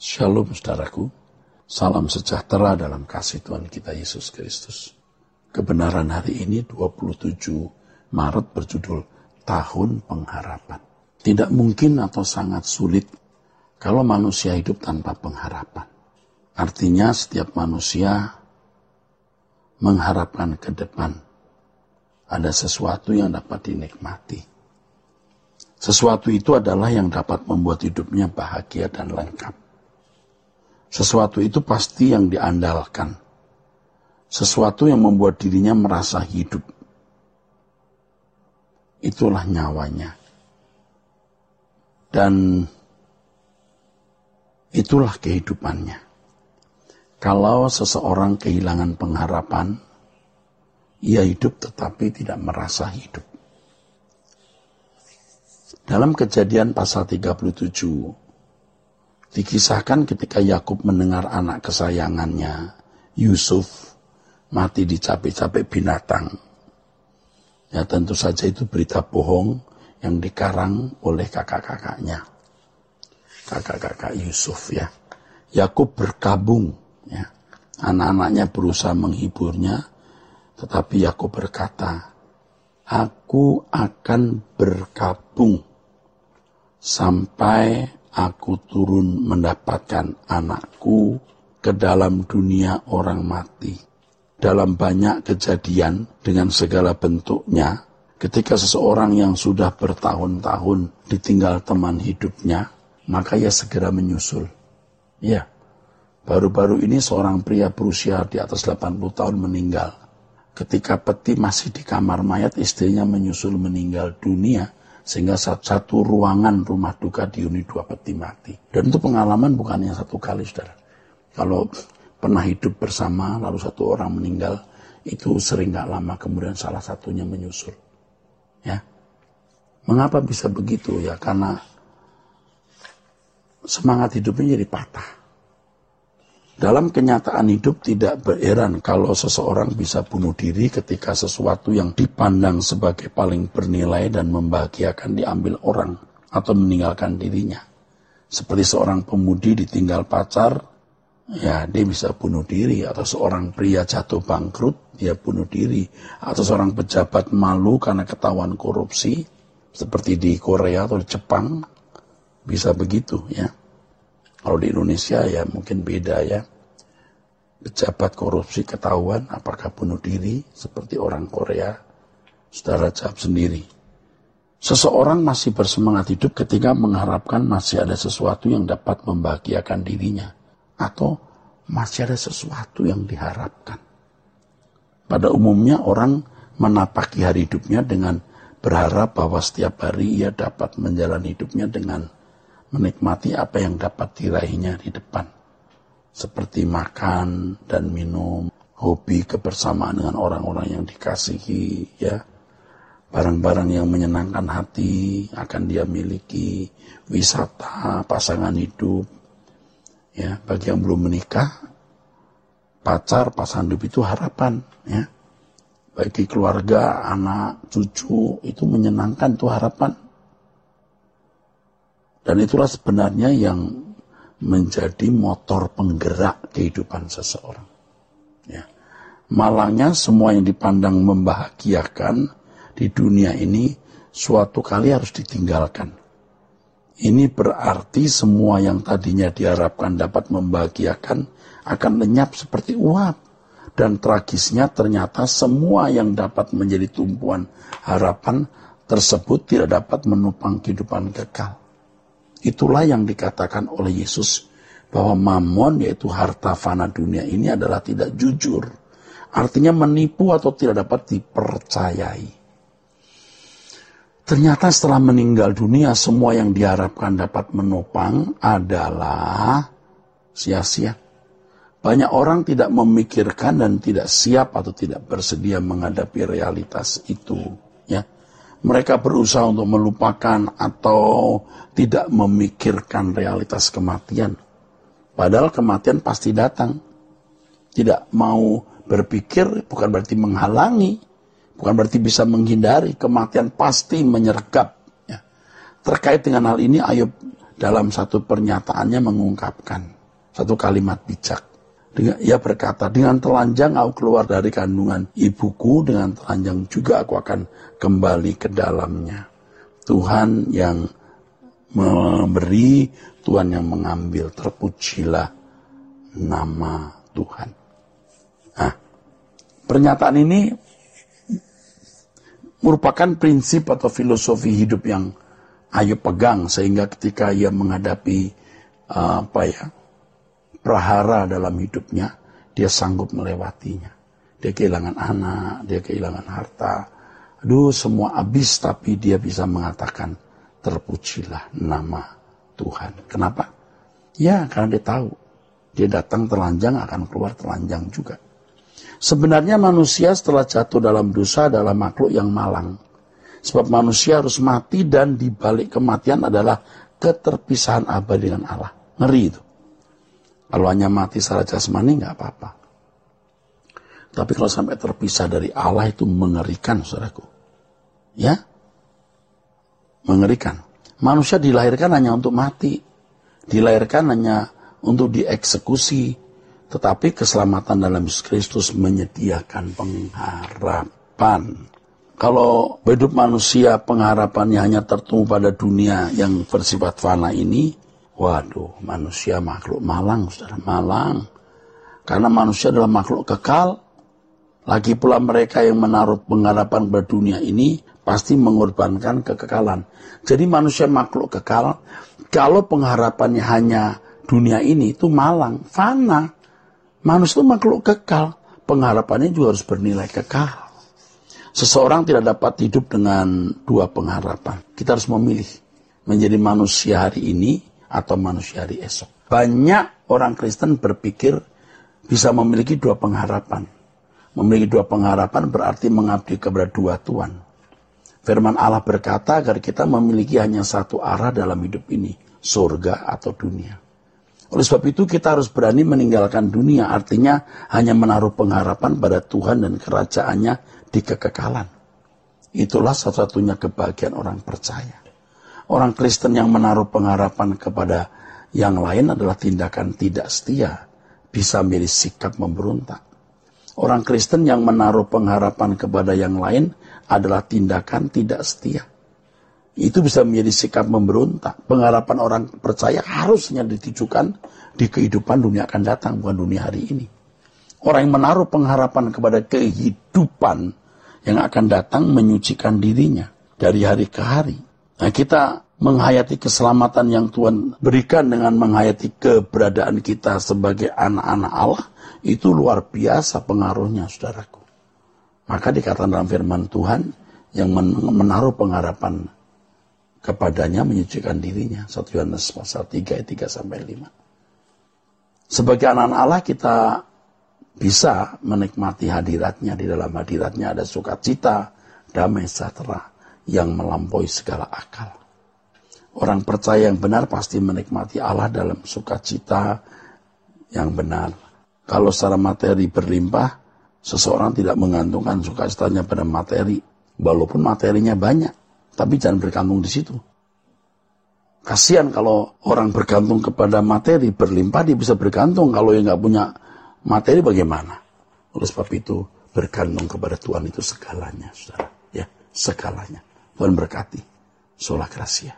Shalom saudaraku, salam sejahtera dalam kasih Tuhan kita Yesus Kristus. Kebenaran hari ini 27 Maret berjudul Tahun Pengharapan. Tidak mungkin atau sangat sulit kalau manusia hidup tanpa pengharapan. Artinya setiap manusia mengharapkan ke depan ada sesuatu yang dapat dinikmati. Sesuatu itu adalah yang dapat membuat hidupnya bahagia dan lengkap. Sesuatu itu pasti yang diandalkan. Sesuatu yang membuat dirinya merasa hidup. Itulah nyawanya. Dan itulah kehidupannya. Kalau seseorang kehilangan pengharapan, ia hidup tetapi tidak merasa hidup. Dalam Kejadian pasal 37, dikisahkan ketika Yakub mendengar anak kesayangannya, Yusuf, mati dicapik-capik binatang. Ya tentu saja itu berita bohong yang dikarang oleh kakak-kakaknya. Kakak-kakak Yusuf ya. Yakub berkabung ya. Anak-anaknya berusaha menghiburnya, tetapi Yakub berkata, "Aku akan berkabung sampai aku turun mendapatkan anakku ke dalam dunia orang mati." Dalam banyak kejadian dengan segala bentuknya, ketika seseorang yang sudah bertahun-tahun ditinggal teman hidupnya, maka ia segera menyusul. Ya, baru-baru ini seorang pria berusia di atas 80 tahun meninggal. Ketika peti masih di kamar mayat, istrinya menyusul meninggal dunia, sehingga satu ruangan rumah duka dihuni 2 peti mati. Dan itu pengalaman bukan yang satu kali, saudara. Kalau pernah hidup bersama, lalu satu orang meninggal, itu sering gak lama kemudian salah satunya menyusul. Ya, mengapa bisa begitu? Ya, karena semangat hidupnya jadi patah. Dalam kenyataan hidup tidak berheran kalau seseorang bisa bunuh diri ketika sesuatu yang dipandang sebagai paling bernilai dan membahagiakan diambil orang atau meninggalkan dirinya. Seperti seorang pemudi ditinggal pacar, ya dia bisa bunuh diri. Atau seorang pria jatuh bangkrut, dia bunuh diri. Atau seorang pejabat malu karena ketahuan korupsi, seperti di Korea atau di Jepang, bisa begitu ya. Kalau di Indonesia ya mungkin beda ya. Pejabat korupsi ketahuan apakah bunuh diri seperti orang Korea? Saudara jawab sendiri. Seseorang masih bersemangat hidup ketika mengharapkan masih ada sesuatu yang dapat membahagiakan dirinya. Atau masih ada sesuatu yang diharapkan. Pada umumnya orang menapaki hari hidupnya dengan berharap bahwa setiap hari ia dapat menjalani hidupnya dengan menikmati apa yang dapat diraihnya di depan. Seperti makan dan minum, hobi kebersamaan dengan orang-orang yang dikasihi, ya. Barang-barang yang menyenangkan hati akan dia miliki, wisata, pasangan hidup. Ya, bagi yang belum menikah, pasangan hidup itu harapan, ya. Bagi keluarga, anak, cucu, itu menyenangkan, itu harapan. Dan itulah sebenarnya yang menjadi motor penggerak kehidupan seseorang. Ya. Malangnya semua yang dipandang membahagiakan di dunia ini suatu kali harus ditinggalkan. Ini berarti semua yang tadinya diharapkan dapat membahagiakan akan lenyap seperti uap. Dan tragisnya ternyata semua yang dapat menjadi tumpuan harapan tersebut tidak dapat menopang kehidupan kekal. Itulah yang dikatakan oleh Yesus bahwa mamon, yaitu harta fana dunia ini adalah tidak jujur. Artinya menipu atau tidak dapat dipercayai. Ternyata setelah meninggal dunia, semua yang diharapkan dapat menopang adalah sia-sia. Banyak orang tidak memikirkan dan tidak siap atau tidak bersedia menghadapi realitas itu. Ya. Mereka berusaha untuk melupakan atau tidak memikirkan realitas kematian. Padahal kematian pasti datang. Tidak mau berpikir bukan berarti menghalangi. Bukan berarti bisa menghindari. Kematian pasti menyergap. Ya. Terkait dengan hal ini Ayub dalam satu pernyataannya mengungkapkan satu kalimat bijak. Ia berkata, dengan telanjang aku keluar dari kandungan ibuku, dengan telanjang juga aku akan kembali ke dalamnya. Tuhan yang memberi, Tuhan yang mengambil, terpujilah nama Tuhan. Nah, pernyataan ini merupakan prinsip atau filosofi hidup yang Ayub pegang, sehingga ketika ia menghadapi prahara dalam hidupnya, dia sanggup melewatinya. Dia kehilangan anak, dia kehilangan harta. Semua habis, tapi dia bisa mengatakan, terpujilah nama Tuhan. Kenapa? Ya, karena dia tahu. Dia datang telanjang, akan keluar telanjang juga. Sebenarnya manusia setelah jatuh dalam dosa adalah makhluk yang malang. Sebab manusia harus mati, dan di balik kematian adalah keterpisahan abadi dengan Allah. Ngeri itu. Kalau hanya mati secara jasmani nggak apa-apa. Tapi kalau sampai terpisah dari Allah itu mengerikan, saudaraku. Ya? Mengerikan. Manusia dilahirkan hanya untuk mati. Dilahirkan hanya untuk dieksekusi. Tetapi keselamatan dalam Yesus Kristus menyediakan pengharapan. Kalau hidup manusia pengharapannya hanya tertumpu pada dunia yang bersifat fana ini, waduh, manusia makhluk malang, saudara, malang. Karena manusia adalah makhluk kekal. Lagi pula mereka yang menaruh pengharapan pada dunia ini pasti mengorbankan kekekalan. Jadi manusia makhluk kekal. Kalau pengharapannya hanya dunia ini, itu malang, fana. Manusia itu makhluk kekal. Pengharapannya juga harus bernilai kekal. Seseorang tidak dapat hidup dengan dua pengharapan. Kita harus memilih menjadi manusia hari ini atau manusia hari esok. Banyak orang Kristen berpikir bisa memiliki dua pengharapan. Memiliki dua pengharapan berarti mengabdi kepada dua Tuhan. Firman Allah berkata agar kita memiliki hanya satu arah dalam hidup ini, surga atau dunia. Oleh sebab itu kita harus berani meninggalkan dunia, artinya hanya menaruh pengharapan pada Tuhan dan kerajaannya di kekekalan. Itulah satu-satunya kebahagiaan orang percaya. Orang Kristen yang menaruh pengharapan kepada yang lain adalah tindakan tidak setia, bisa menjadi sikap memberontak. Orang Kristen yang menaruh pengharapan kepada yang lain adalah tindakan tidak setia. Itu bisa menjadi sikap memberontak. Pengharapan orang percaya harusnya ditujukan di kehidupan dunia akan datang, bukan dunia hari ini. Orang yang menaruh pengharapan kepada kehidupan yang akan datang menyucikan dirinya dari hari ke hari. Nah, kita menghayati keselamatan yang Tuhan berikan dengan menghayati keberadaan kita sebagai anak-anak Allah, itu luar biasa pengaruhnya, saudaraku. Maka dikatakan dalam firman Tuhan, yang menaruh pengharapan kepadanya menyucikan dirinya. 1 Yohanes pasal 3 ayat 3-5. Sebagai anak-anak Allah kita bisa menikmati hadiratnya. Di dalam hadiratnya ada sukacita, damai sejahtera yang melampaui segala akal. Orang percaya yang benar pasti menikmati Allah dalam sukacita yang benar. Kalau secara materi berlimpah, seseorang tidak menggantungkan sukacitanya pada materi, walaupun materinya banyak, tapi jangan bergantung di situ. Kasihan kalau orang bergantung kepada materi berlimpah, dia bisa bergantung. Kalau yang nggak punya materi bagaimana? Oleh sebab itu bergantung kepada Tuhan itu segalanya, saudara. Ya, segalanya. Tuhan berkati. Sola Gracia.